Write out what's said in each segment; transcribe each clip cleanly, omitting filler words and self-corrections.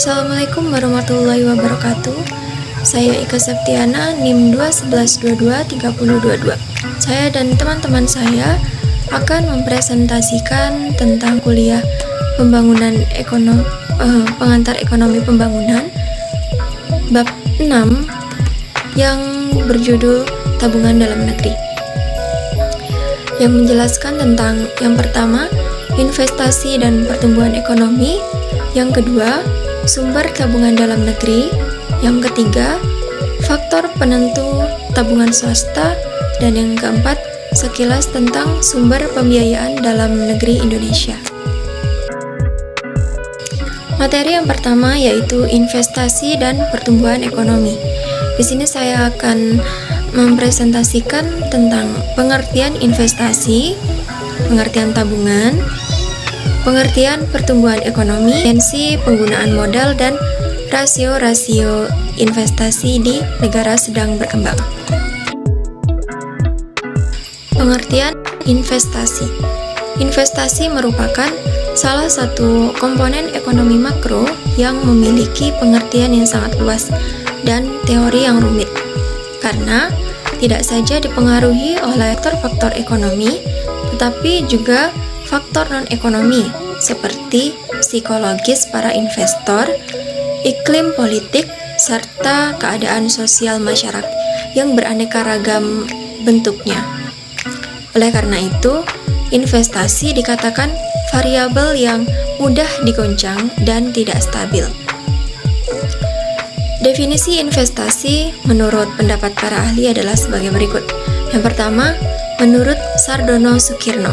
Assalamualaikum warahmatullahi wabarakatuh. Saya Ika Septiana, NIM 211223022. Saya dan teman-teman saya akan mempresentasikan tentang kuliah pengantar ekonomi pembangunan bab 6 yang berjudul tabungan dalam negeri, yang menjelaskan tentang yang pertama, investasi dan pertumbuhan ekonomi, yang kedua, sumber tabungan dalam negeri, yang ketiga, faktor penentu tabungan swasta, dan yang keempat, sekilas tentang sumber pembiayaan dalam negeri Indonesia. Materi yang pertama yaitu investasi dan pertumbuhan ekonomi. Di sini saya akan mempresentasikan tentang pengertian investasi, pengertian tabungan, pengertian pertumbuhan ekonomi, potensi penggunaan modal, dan rasio-rasio investasi di negara sedang berkembang. Pengertian investasi. Investasi merupakan salah satu komponen ekonomi makro yang memiliki pengertian yang sangat luas dan teori yang rumit, karena tidak saja dipengaruhi oleh faktor ekonomi, tetapi juga faktor non-ekonomi seperti psikologis para investor, iklim politik, serta keadaan sosial masyarakat yang beraneka ragam bentuknya. Oleh karena itu, investasi dikatakan variabel yang mudah digoncang dan tidak stabil. Definisi investasi menurut pendapat para ahli adalah sebagai berikut. Yang pertama, menurut Sardono Sukirno,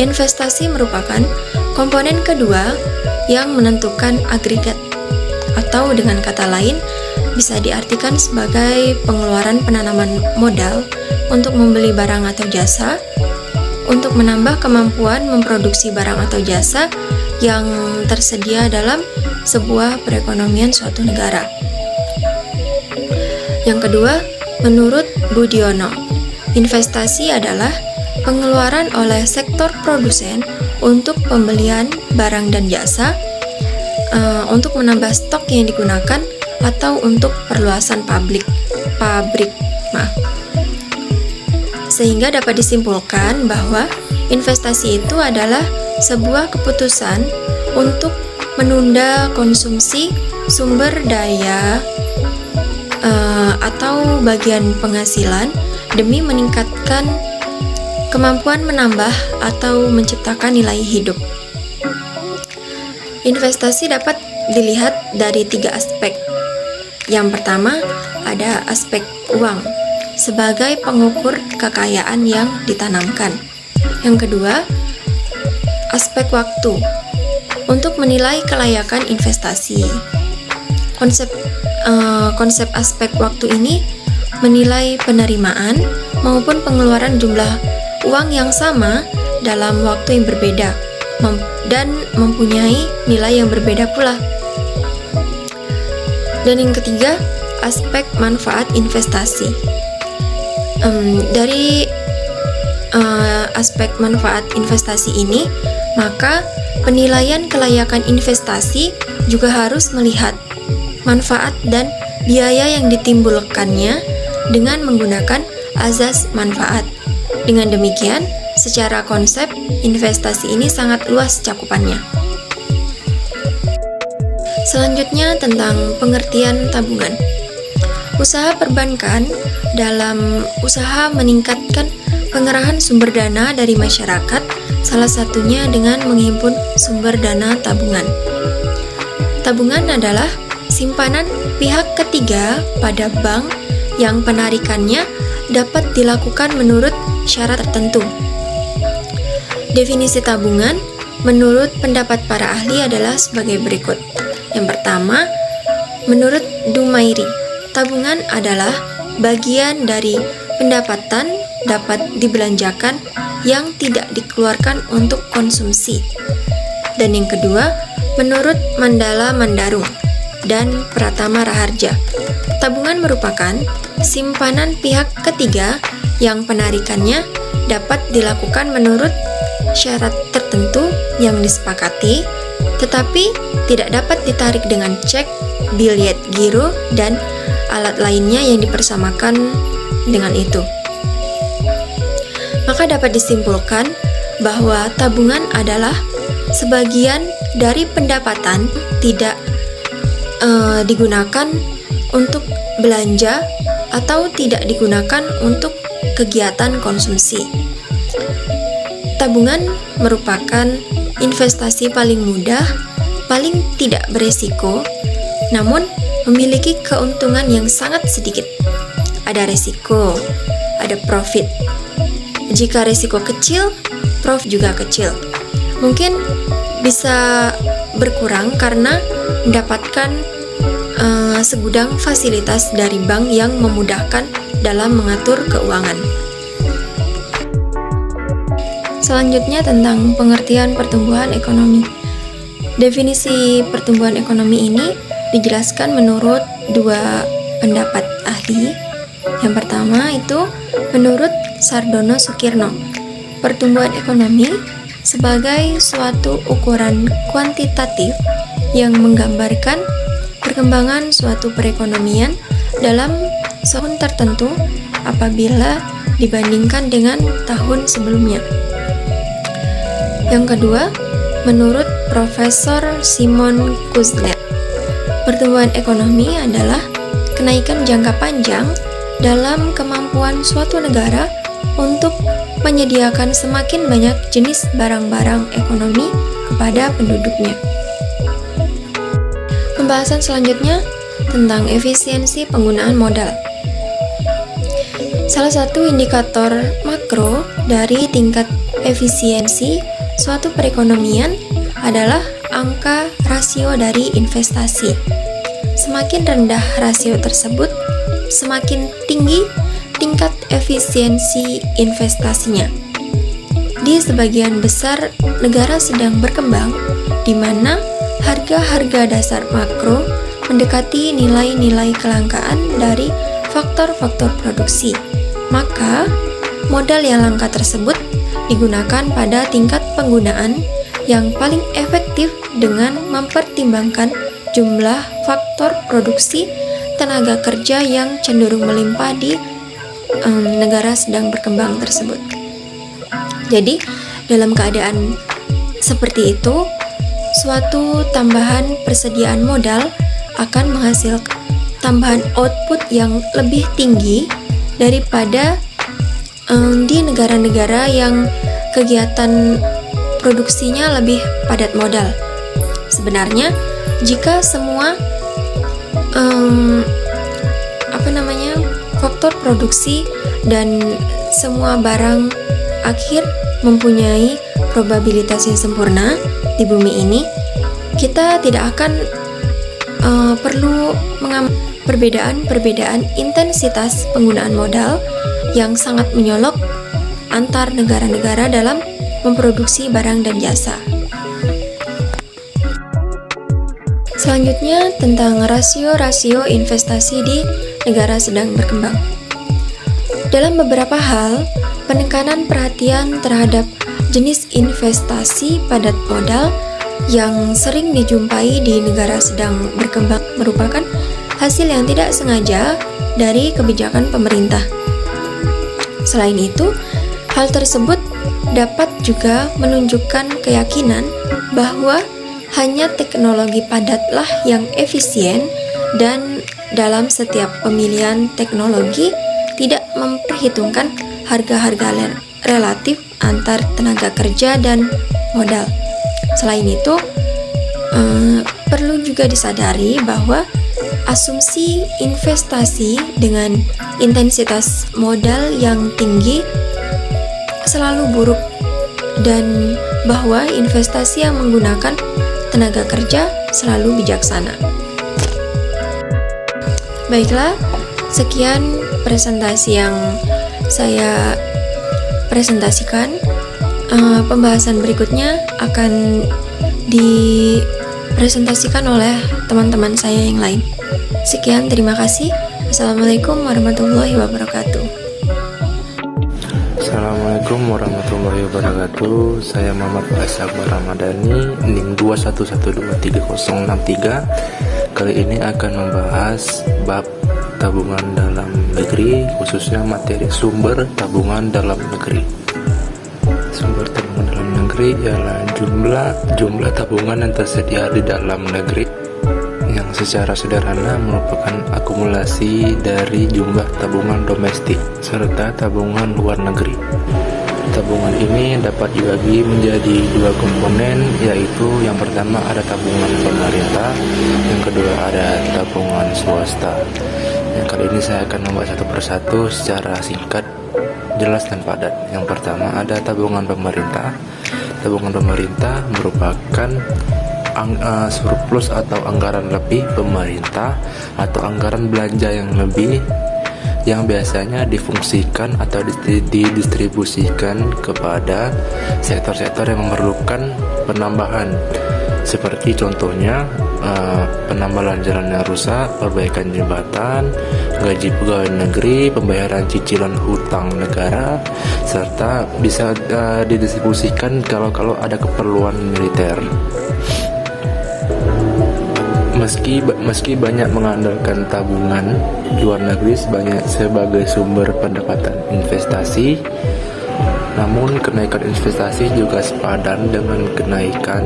investasi merupakan komponen kedua yang menentukan agregat, atau dengan kata lain bisa diartikan sebagai pengeluaran penanaman modal untuk membeli barang atau jasa, untuk menambah kemampuan memproduksi barang atau jasa yang tersedia dalam sebuah perekonomian suatu negara. Yang kedua, menurut Budiono, investasi adalah pengeluaran oleh sektor produsen untuk pembelian barang dan jasa, untuk menambah stok yang digunakan, atau untuk perluasan pabrik. Sehingga dapat disimpulkan bahwa investasi itu adalah sebuah keputusan untuk menunda konsumsi sumber daya atau bagian penghasilan demi meningkatkan kemampuan menambah atau menciptakan nilai hidup. Investasi dapat dilihat dari 3 aspek. Yang pertama, ada aspek uang sebagai pengukur kekayaan yang ditanamkan. Yang kedua, aspek waktu untuk menilai kelayakan investasi. Konsep aspek waktu ini menilai penerimaan maupun pengeluaran jumlah uang yang sama dalam waktu yang berbeda dan mempunyai nilai yang berbeda pula. Dan yang ketiga, aspek manfaat investasi. Dari aspek manfaat investasi ini, maka penilaian kelayakan investasi juga harus melihat manfaat dan biaya yang ditimbulkannya dengan menggunakan azas manfaat. Dengan demikian, secara konsep, investasi ini sangat luas cakupannya. Selanjutnya tentang pengertian tabungan. Usaha perbankan dalam usaha meningkatkan pengerahan sumber dana dari masyarakat, salah satunya dengan menghimpun sumber dana tabungan. Tabungan adalah simpanan pihak ketiga pada bank yang penarikannya dapat dilakukan menurut syarat tertentu. Definisi tabungan menurut pendapat para ahli adalah sebagai berikut. Yang pertama, menurut Dumairi, tabungan adalah bagian dari pendapatan dapat dibelanjakan yang tidak dikeluarkan untuk konsumsi. Dan yang kedua, menurut Mandala Mandarung dan Pratama Raharja, tabungan merupakan simpanan pihak ketiga yang penarikannya dapat dilakukan menurut syarat tertentu yang disepakati tetapi tidak dapat ditarik dengan cek, biljet giro, dan alat lainnya yang dipersamakan dengan itu. Maka dapat disimpulkan bahwa tabungan adalah sebagian dari pendapatan tidak digunakan untuk belanja atau tidak digunakan untuk kegiatan konsumsi. Tabungan merupakan investasi paling mudah, paling tidak beresiko, namun memiliki keuntungan yang sangat sedikit. Ada resiko, ada profit. Jika resiko kecil, profit juga kecil. Mungkin bisa berkurang karena mendapatkan segudang fasilitas dari bank yang memudahkan dalam mengatur keuangan. Selanjutnya tentang pengertian pertumbuhan ekonomi. Definisi pertumbuhan ekonomi ini dijelaskan menurut dua pendapat ahli. Yang pertama itu menurut Sardono Sukirno. Pertumbuhan ekonomi sebagai suatu ukuran kuantitatif yang menggambarkan perkembangan suatu perekonomian dalam tahun tertentu apabila dibandingkan dengan tahun sebelumnya. Yang kedua, menurut Profesor Simon Kuznets, pertumbuhan ekonomi adalah kenaikan jangka panjang dalam kemampuan suatu negara untuk menyediakan semakin banyak jenis barang-barang ekonomi kepada penduduknya. Pembahasan selanjutnya tentang efisiensi penggunaan modal. Salah satu indikator makro dari tingkat efisiensi suatu perekonomian adalah angka rasio dari investasi. Semakin rendah rasio tersebut, semakin tinggi tingkat efisiensi investasinya. Di sebagian besar negara sedang berkembang, di mana harga-harga dasar makro mendekati nilai-nilai kelangkaan dari faktor-faktor produksi. Maka, modal yang langka tersebut digunakan pada tingkat penggunaan yang paling efektif dengan mempertimbangkan jumlah faktor produksi tenaga kerja yang cenderung melimpah di negara sedang berkembang tersebut. Jadi, dalam keadaan seperti itu, suatu tambahan persediaan modal akan menghasilkan tambahan output yang lebih tinggi daripada di negara-negara yang kegiatan produksinya lebih padat modal. Sebenarnya, jika semua faktor produksi dan semua barang akhir mempunyai probabilitas yang sempurna di bumi ini, kita tidak akan perlu mengambil perbedaan intensitas penggunaan modal yang sangat menyolok antar negara-negara dalam memproduksi barang dan jasa. Selanjutnya tentang rasio-rasio investasi di negara sedang berkembang. Dalam beberapa hal, penekanan perhatian terhadap jenis investasi padat modal yang sering dijumpai di negara sedang berkembang merupakan hasil yang tidak sengaja dari kebijakan pemerintah. Selain itu, hal tersebut dapat juga menunjukkan keyakinan bahwa hanya teknologi padatlah yang efisien dan dalam setiap pemilihan teknologi tidak memperhitungkan harga-harga relatif antar tenaga kerja dan modal. Selain itu, perlu juga disadari bahwa asumsi investasi dengan intensitas modal yang tinggi selalu buruk dan bahwa investasi yang menggunakan tenaga kerja selalu bijaksana. Baiklah, sekian presentasi yang saya presentasikan. Pembahasan berikutnya akan dipresentasikan oleh teman-teman saya yang lain. Sekian, terima kasih. Assalamualaikum warahmatullahi wabarakatuh. Assalamualaikum Assalamualaikum warahmatullahi wabarakatuh. Saya Muhammad Faiz Akbar Ramadhani, NIM 211236063. Kali ini akan membahas bab tabungan dalam negeri, khususnya materi sumber tabungan dalam negeri. Sumber tabungan dalam negeri ialah jumlah tabungan yang tersedia di dalam negeri, yang secara sederhana merupakan akumulasi dari jumlah tabungan domestik serta tabungan luar negeri. Tabungan ini dapat dibagi menjadi dua komponen, yaitu yang pertama ada tabungan pemerintah, yang kedua ada tabungan swasta. Yang kali ini saya akan membahas satu persatu secara singkat, jelas dan padat. Yang pertama ada tabungan pemerintah. Tabungan pemerintah merupakan surplus atau anggaran lebih pemerintah atau anggaran belanja yang lebih yang biasanya difungsikan atau didistribusikan kepada sektor-sektor yang memerlukan penambahan, seperti contohnya penambahan jalan yang rusak, perbaikan jembatan, gaji pegawai negeri, pembayaran cicilan hutang negara, serta bisa didistribusikan kalau ada keperluan militer. Meski banyak mengandalkan tabungan luar negeri sebagai sumber pendapatan investasi, namun kenaikan investasi juga sepadan dengan kenaikan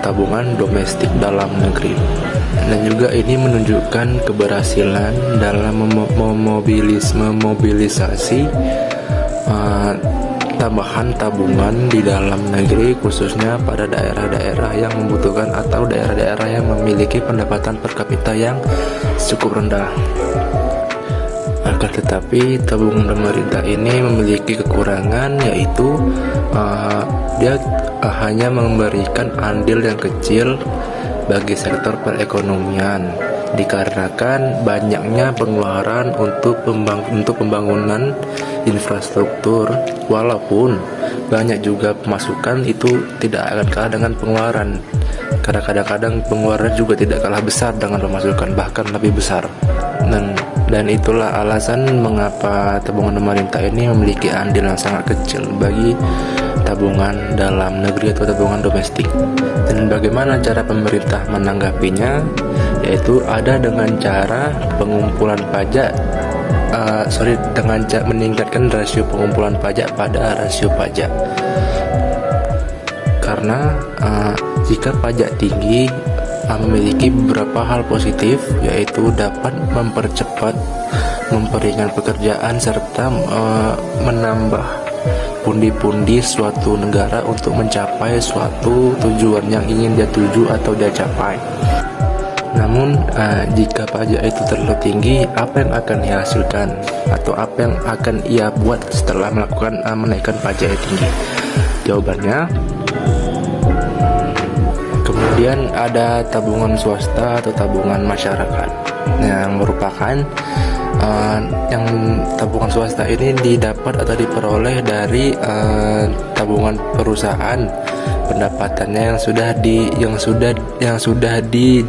tabungan domestik dalam negeri. Dan juga ini menunjukkan keberhasilan dalam memobilisasi tambahan tabungan di dalam negeri, khususnya pada daerah-daerah yang membutuhkan atau daerah-daerah yang memiliki pendapatan per kapita yang cukup rendah. Akan tetapi tabungan pemerintah ini memiliki kekurangan, yaitu dia hanya memberikan andil yang kecil bagi sektor perekonomian, dikarenakan banyaknya pengeluaran untuk pembangunan infrastruktur. Walaupun banyak juga pemasukan, itu tidak akan kalah dengan pengeluaran, karena kadang-kadang pengeluaran juga tidak kalah besar dengan pemasukan, bahkan lebih besar. Dan itulah alasan mengapa tabungan pemerintah ini memiliki andil yang sangat kecil bagi tabungan dalam negeri atau tabungan domestik. Dan bagaimana cara pemerintah menanggapinya? Yaitu ada dengan cara pengumpulan pajak, dengan meningkatkan rasio pengumpulan pajak pada rasio pajak. Karena jika pajak tinggi memiliki beberapa hal positif, yaitu dapat mempercepat, memperingan pekerjaan, serta menambah pundi-pundi suatu negara untuk mencapai suatu tujuan yang ingin dia tuju atau dia capai. Namun jika pajak itu terlalu tinggi, apa yang akan ia hasilkan atau apa yang akan ia buat setelah menaikkan pajak yang tinggi? Jawabannya, kemudian ada tabungan swasta atau tabungan masyarakat, yang merupakan yang tabungan swasta ini didapat atau diperoleh dari tabungan perusahaan. Pendapatannya yang sudah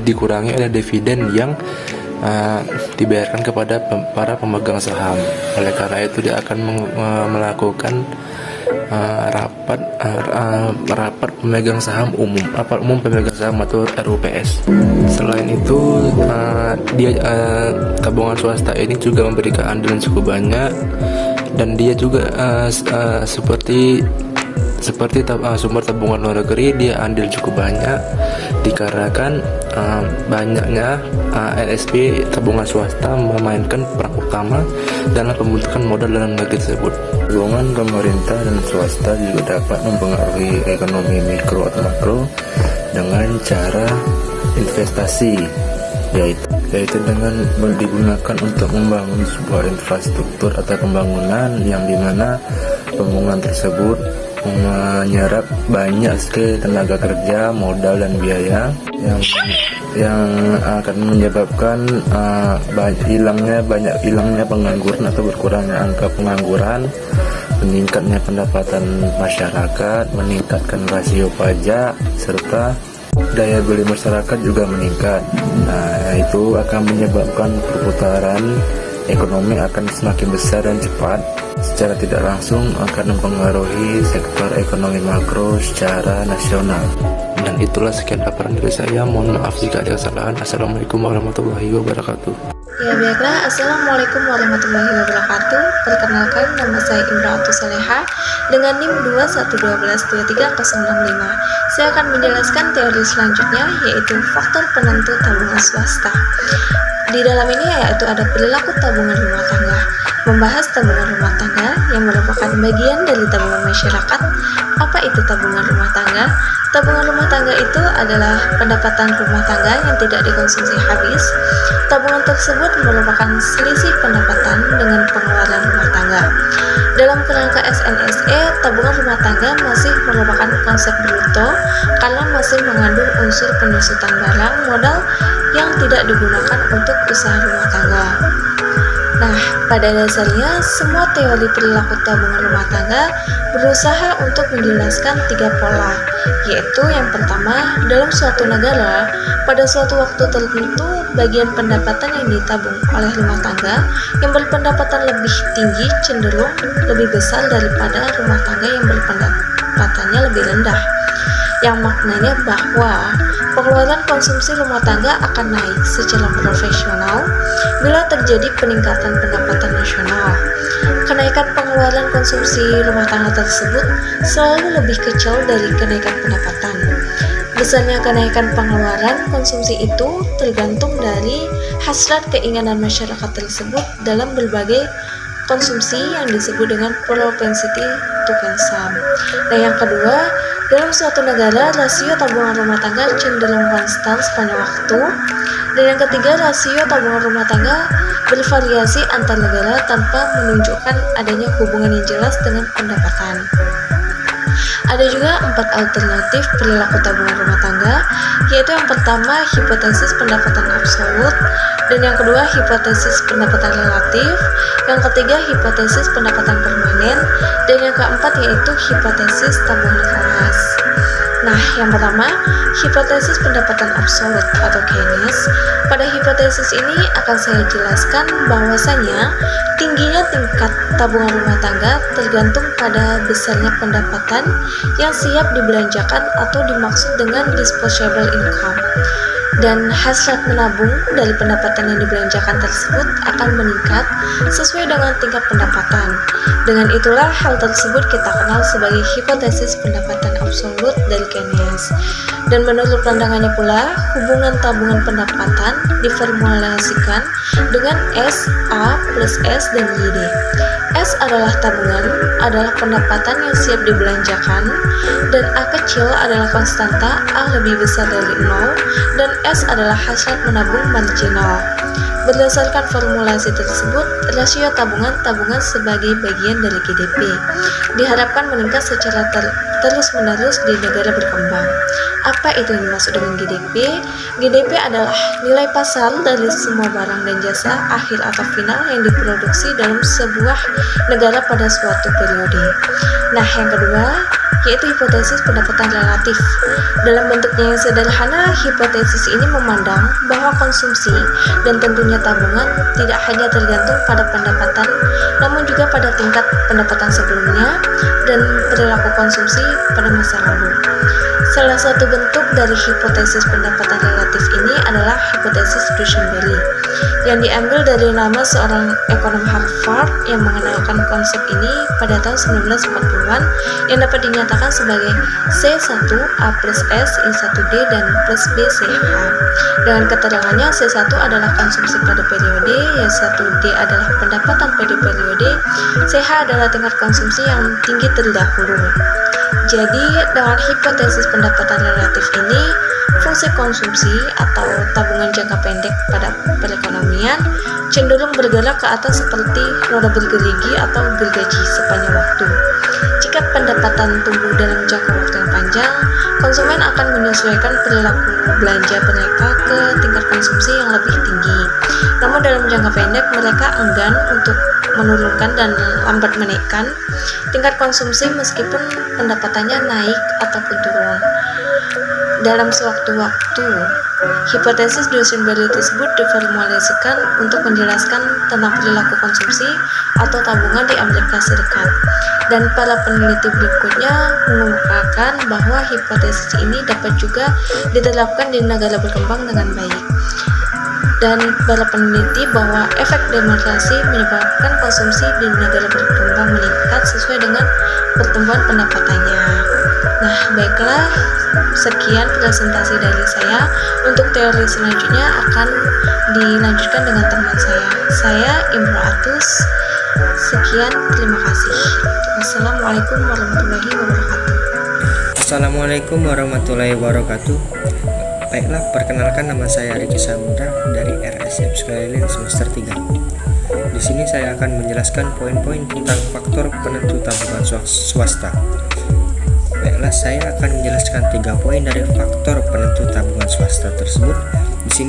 dikurangi oleh dividen yang dibayarkan kepada para pemegang saham. Oleh karena itu dia akan melakukan rapat pemegang saham umum, rapat umum pemegang saham atau RUPS. Selain itu, tabungan swasta ini juga memberikan andil yang cukup banyak, dan dia juga seperti sumber tabungan luar negeri, dia andil cukup banyak dikarenakan banyaknya LSP tabungan swasta memainkan peran utama dalam pembentukan modal dalam negeri tersebut. Tabungan pemerintah dan swasta juga dapat mempengaruhi ekonomi mikro atau makro dengan cara investasi, yaitu dengan digunakan untuk membangun sebuah infrastruktur atau pembangunan yang dimana pembangunan tersebut menyerap banyak sekali tenaga kerja, modal, dan biaya yang akan menyebabkan banyak hilangnya pengangguran atau berkurangnya angka pengangguran, meningkatnya pendapatan masyarakat, meningkatkan rasio pajak, serta daya beli masyarakat juga meningkat. Nah, itu akan menyebabkan perputaran ekonomi akan semakin besar dan cepat, secara tidak langsung akan mempengaruhi sektor ekonomi makro secara nasional. Dan itulah sekian laporan dari saya. Mohon maaf jika ada kesalahan. Assalamualaikum warahmatullahi wabarakatuh. Ya baiklah, Assalamualaikum warahmatullahi wabarakatuh. Perkenalkan, nama saya Imratul Saleha dengan NIM 2122365. Saya akan menjelaskan teori selanjutnya, yaitu faktor penentu tabungan swasta. Di dalam ini yaitu ada perilaku tabungan rumah tangga. Membahas tabungan rumah tangga yang merupakan bagian dari tabungan masyarakat. Apa itu tabungan rumah tangga? Tabungan rumah tangga itu adalah pendapatan rumah tangga yang tidak dikonsumsi habis. Tabungan tersebut merupakan selisih pendapatan dengan pengeluaran rumah tangga. Dalam kerangka SNSE, tabungan rumah tangga masih merupakan konsep bruto karena masih mengandung unsur penyusutan barang modal yang tidak digunakan untuk usaha rumah tangga. Nah, pada dasarnya semua teori perilaku tabungan rumah tangga berusaha untuk menjelaskan 3 pola, yaitu yang pertama, dalam suatu negara, pada suatu waktu tertentu, bagian pendapatan yang ditabung oleh rumah tangga yang berpendapatan lebih tinggi cenderung lebih besar daripada rumah tangga yang berpendapatannya lebih rendah, yang maknanya bahwa pengeluaran konsumsi rumah tangga akan naik secara profesional bila terjadi peningkatan pendapatan nasional. Kenaikan pengeluaran konsumsi rumah tangga tersebut selalu lebih kecil dari kenaikan pendapatan. Besarnya kenaikan pengeluaran konsumsi itu tergantung dari hasrat keinginan masyarakat tersebut dalam berbagai konsumsi yang disebut dengan propensity to consume. Nah, yang kedua, dalam suatu negara, rasio tabungan rumah tangga cenderung konstan sepanjang waktu. Dan yang ketiga, rasio tabungan rumah tangga bervariasi antar negara tanpa menunjukkan adanya hubungan yang jelas dengan pendapatan. Ada juga 4 alternatif perilaku tabungan rumah tangga, yaitu yang pertama, hipotesis pendapatan absolut, dan yang kedua, hipotesis pendapatan relatif, yang ketiga, hipotesis pendapatan permanen, dan yang keempat yaitu hipotesis tabungan kelas. Nah, yang pertama, hipotesis pendapatan absolut atau Keynes. Pada hipotesis ini akan saya jelaskan bahwasanya tingginya tingkat tabungan rumah tangga tergantung pada besarnya pendapatan yang siap dibelanjakan atau dimaksud dengan disposable income. Dan hasrat menabung dari pendapatan yang dibelanjakan tersebut akan meningkat sesuai dengan tingkat pendapatan. Dengan itulah hal tersebut kita kenal sebagai hipotesis pendapatan absolut dari Keynes. Dan menurut pandangannya pula, hubungan tabungan pendapatan diformulasikan dengan S, A plus S dan YD. S adalah tabungan, adalah pendapatan yang siap dibelanjakan, dan A kecil adalah konstanta, A lebih besar dari 0, dan S adalah hasrat menabung marginal. Berdasarkan formulasi tersebut, rasio tabungan sebagai bagian dari GDP diharapkan meningkat secara terus-menerus di negara berkembang. Apa itu yang dimaksud dengan GDP? GDP adalah nilai pasar dari semua barang dan jasa akhir atau final yang diproduksi dalam sebuah negara pada suatu periode. Nah, yang kedua, yaitu hipotesis pendapatan relatif. Dalam bentuknya yang sederhana, hipotesis ini memandang bahwa konsumsi dan tentunya tabungan tidak hanya tergantung pada pendapatan, namun juga pada tingkat pendapatan sebelumnya dan perilaku konsumsi pada masa lalu. Salah satu bentuk dari hipotesis pendapatan relatif ini adalah hipotesis Dusanberry, yang diambil dari nama seorang ekonom Harvard yang mengenalkan konsep ini pada tahun 1940-an, yang dapat dinyatakan sebagai C1 A plus S I1D dan plus B CH. Dengan keterangannya, C1 adalah konsumsi pada periode, Y1D adalah pendapatan pada periode, CH adalah tingkat konsumsi yang tinggi terdahulu. Jadi, dengan hipotesis pendapatan relatif ini, fungsi konsumsi atau tabungan jangka pendek pada perekonomian cenderung bergerak ke atas seperti roda bergerigi atau gergaji sepanjang waktu. Jika pendapatan tumbuh dalam jangka waktu yang panjang, konsumen akan menyesuaikan perilaku belanja mereka ke tingkat konsumsi yang lebih tinggi. Namun dalam jangka pendek, mereka enggan untuk menurunkan dan lambat menaikkan tingkat konsumsi meskipun pendapatannya naik ataupun turun. dalam sewaktu-waktu. Hipotesis Dusanbe tersebut diformulasikan untuk menjelaskan tentang perilaku konsumsi atau tabungan di Amerika Serikat. Dan para peneliti berikutnya mengungkapkan bahwa hipotesis ini dapat juga diterapkan di negara berkembang dengan baik. Dan para peneliti bahwa efek demokrasi menyebabkan konsumsi di negara berkembang meningkat sesuai dengan pertumbuhan pendapatannya. Nah, baiklah, sekian presentasi dari saya. Untuk teori selanjutnya akan dilanjutkan dengan teman saya. Saya Imro'atus. Sekian, terima kasih. Wassalamualaikum warahmatullahi wabarakatuh. Assalamualaikum warahmatullahi wabarakatuh. Baiklah, perkenalkan, nama saya Riki Samudra dari RSM Skyline semester 3. Di sini saya akan menjelaskan poin-poin tentang faktor penentu tabungan swasta. Baiklah, saya akan menjelaskan 3 poin dari faktor penentu tabungan swasta tersebut. Di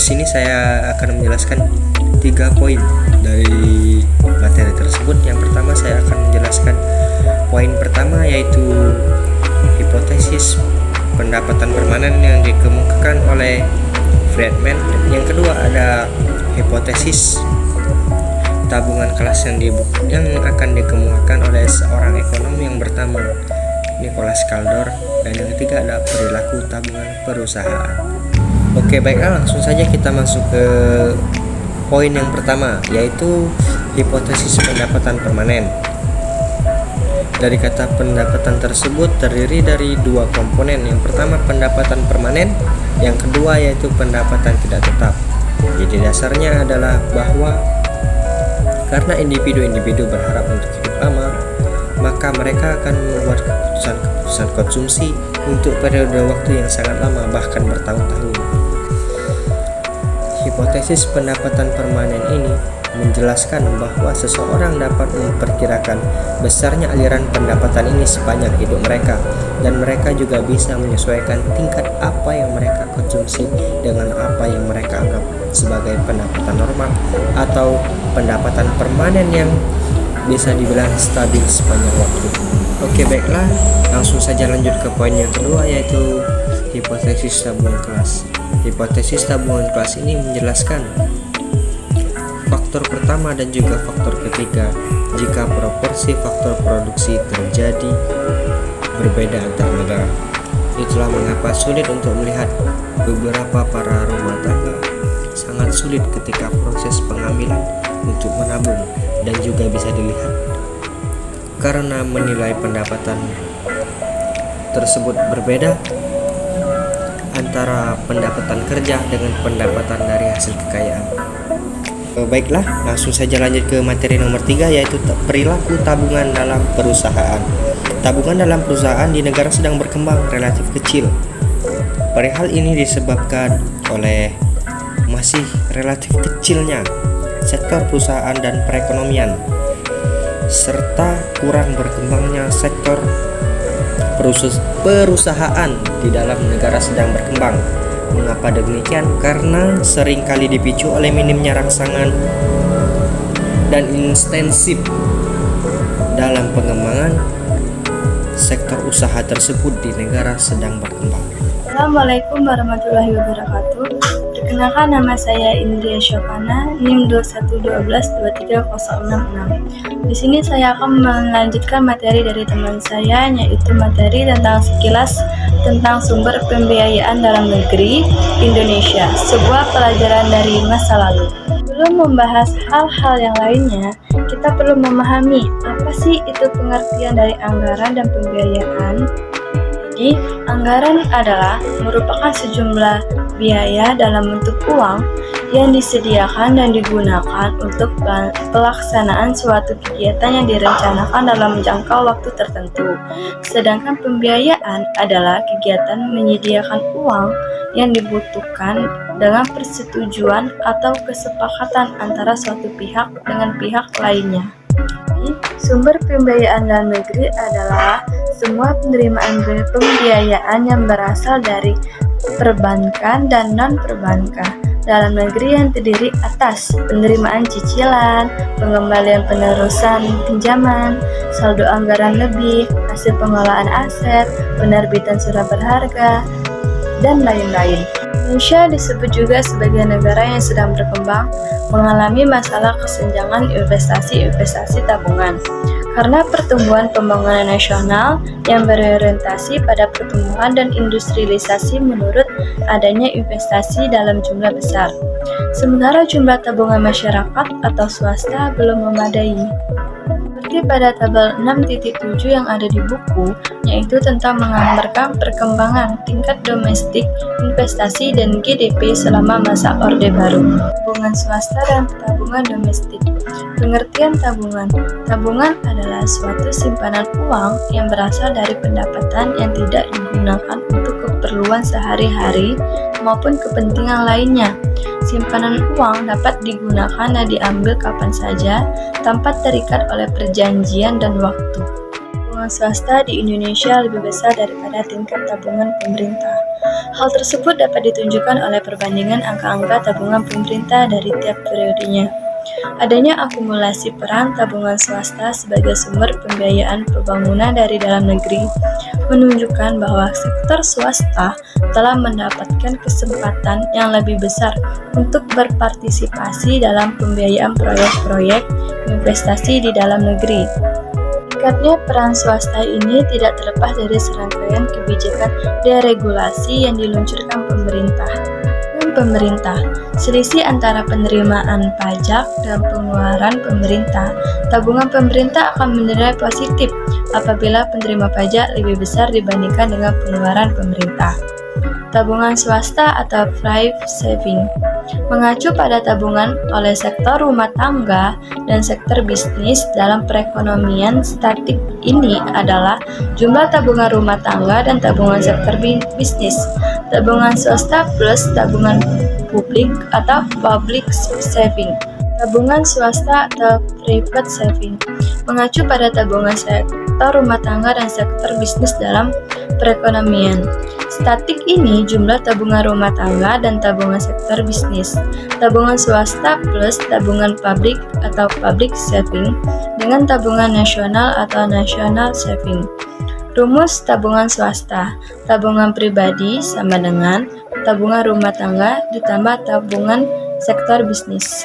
sini saya akan menjelaskan 3 poin dari materi tersebut. Yang pertama, saya akan menjelaskan poin pertama, yaitu hipotesis pendapatan permanen yang dikemukakan oleh Friedman. Yang kedua ada hipotesis tabungan kelas yang akan dikemukakan oleh seorang ekonom yang bernama Nicholas Kaldor. Dan yang ketiga ada perilaku tabungan perusahaan. Oke, baiklah, langsung saja kita masuk ke poin yang pertama, yaitu hipotesis pendapatan permanen. Dari kata pendapatan tersebut terdiri dari 2 komponen. Yang pertama pendapatan permanen, yang kedua yaitu pendapatan tidak tetap. Jadi dasarnya adalah bahwa karena individu-individu berharap untuk hidup lama, maka mereka akan membuat keputusan konsumsi untuk periode waktu yang sangat lama, bahkan bertahun-tahun. Hipotesis pendapatan permanen ini menjelaskan bahwa seseorang dapat memperkirakan besarnya aliran pendapatan ini sepanjang hidup mereka, dan mereka juga bisa menyesuaikan tingkat apa yang mereka konsumsi dengan apa yang mereka anggap sebagai pendapatan normal atau pendapatan permanen yang bisa dibilang stabil sepanjang waktu. Oke, baiklah, langsung saja lanjut ke poin yang kedua, yaitu hipotesis tabungan kelas. Hipotesis tabungan kelas ini menjelaskan faktor pertama dan juga faktor ketiga jika proporsi faktor produksi terjadi berbeda antar negara. Itulah mengapa sulit untuk melihat beberapa para rumah tangga sangat sulit ketika proses pengambilan untuk menabung, dan juga bisa dilihat karena menilai pendapatan tersebut berbeda antara pendapatan kerja dengan pendapatan dari hasil kekayaan. Baiklah, langsung saja lanjut ke materi nomor 3, yaitu perilaku tabungan dalam perusahaan. Tabungan dalam perusahaan di negara sedang berkembang relatif kecil. Perihal ini disebabkan oleh masih relatif kecilnya sektor perusahaan dan perekonomian, serta kurang berkembangnya sektor perusahaan di dalam negara sedang berkembang. Mengapa demikian? Karena seringkali dipicu oleh minimnya rangsangan dan intensif dalam pengembangan sektor usaha tersebut di negara sedang berkembang. Assalamualaikum warahmatullahi wabarakatuh. Perkenalkan, nama saya Indria Syokana, NIM 2112323066. Di sini saya akan melanjutkan materi dari teman saya, yaitu materi tentang sekilas tentang sumber pembiayaan dalam negeri Indonesia, sebuah pelajaran dari masa lalu. Sebelum membahas hal-hal yang lainnya, kita perlu memahami apa sih itu pengertian dari anggaran dan pembiayaan. Jadi, anggaran adalah merupakan sejumlah biaya dalam bentuk uang yang disediakan dan digunakan untuk pelaksanaan suatu kegiatan yang direncanakan dalam jangka waktu tertentu. Sedangkan pembiayaan adalah kegiatan menyediakan uang yang dibutuhkan dengan persetujuan atau kesepakatan antara suatu pihak dengan pihak lainnya. Sumber pembiayaan dalam negeri adalah semua penerimaan pembiayaan yang berasal dari perbankan dan non-perbankan. dalam negeri yang terdiri atas penerimaan cicilan, pengembalian penerusan pinjaman, saldo anggaran lebih, hasil pengelolaan aset, penerbitan surat berharga, dan lain-lain. Indonesia disebut juga sebagai negara yang sedang berkembang, mengalami masalah kesenjangan investasi tabungan. Karena pertumbuhan pembangunan nasional yang berorientasi pada pertumbuhan dan industrialisasi menurut adanya investasi dalam jumlah besar. Sementara jumlah tabungan masyarakat atau swasta belum memadai. Seperti pada tabel 6.7 yang ada di buku, yaitu tentang menggambarkan perkembangan tingkat domestik, investasi, dan GDP selama masa Orde Baru. Tabungan swasta dan tabungan domestik. Pengertian tabungan. Tabungan adalah suatu simpanan uang yang berasal dari pendapatan yang tidak digunakan untuk keperluan sehari-hari maupun kepentingan lainnya. Simpanan uang dapat digunakan dan diambil kapan saja tanpa terikat oleh perjanjian dan waktu. Tabungan swasta di Indonesia lebih besar daripada tingkat tabungan pemerintah. Hal tersebut dapat ditunjukkan oleh perbandingan angka-angka tabungan pemerintah dari tiap periodenya. Adanya akumulasi peran tabungan swasta sebagai sumber pembiayaan pembangunan dari dalam negeri menunjukkan bahwa sektor swasta telah mendapatkan kesempatan yang lebih besar untuk berpartisipasi dalam pembiayaan proyek-proyek investasi di dalam negeri. Tingkatnya peran swasta ini tidak terlepas dari serangkaian kebijakan deregulasi yang diluncurkan pemerintah. Selisih antara penerimaan pajak dan pengeluaran pemerintah. Tabungan pemerintah akan menilai positif apabila penerima pajak lebih besar dibandingkan dengan pengeluaran pemerintah. Tabungan swasta atau private saving mengacu pada tabungan oleh sektor rumah tangga dan sektor bisnis. Dalam perekonomian statik ini adalah jumlah tabungan rumah tangga dan tabungan sektor bisnis. Tabungan swasta plus tabungan publik atau public saving. Tabungan swasta atau private saving mengacu pada tabungan sektor rumah tangga dan sektor bisnis dalam perekonomian statik ini jumlah tabungan rumah tangga dan tabungan sektor bisnis. Tabungan swasta plus tabungan publik atau public saving dengan tabungan nasional atau national saving. Rumus tabungan swasta. Tabungan pribadi sama dengan tabungan rumah tangga ditambah tabungan sektor bisnis.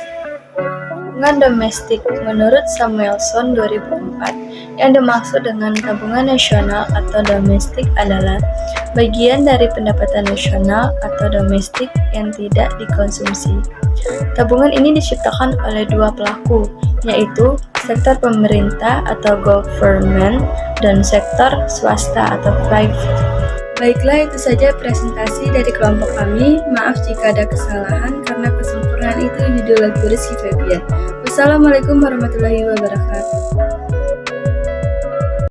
Tabungan domestik menurut Samuelson 2004, yang dimaksud dengan tabungan nasional atau domestik adalah bagian dari pendapatan nasional atau domestik yang tidak dikonsumsi. Tabungan ini diciptakan oleh dua pelaku, yaitu sektor pemerintah atau government dan sektor swasta atau private. Baiklah, itu saja presentasi dari kelompok kami. Maaf jika ada kesalahan, karena kesempurnaan itu judul lagu Rizky Febian. Wassalamualaikum warahmatullahi wabarakatuh.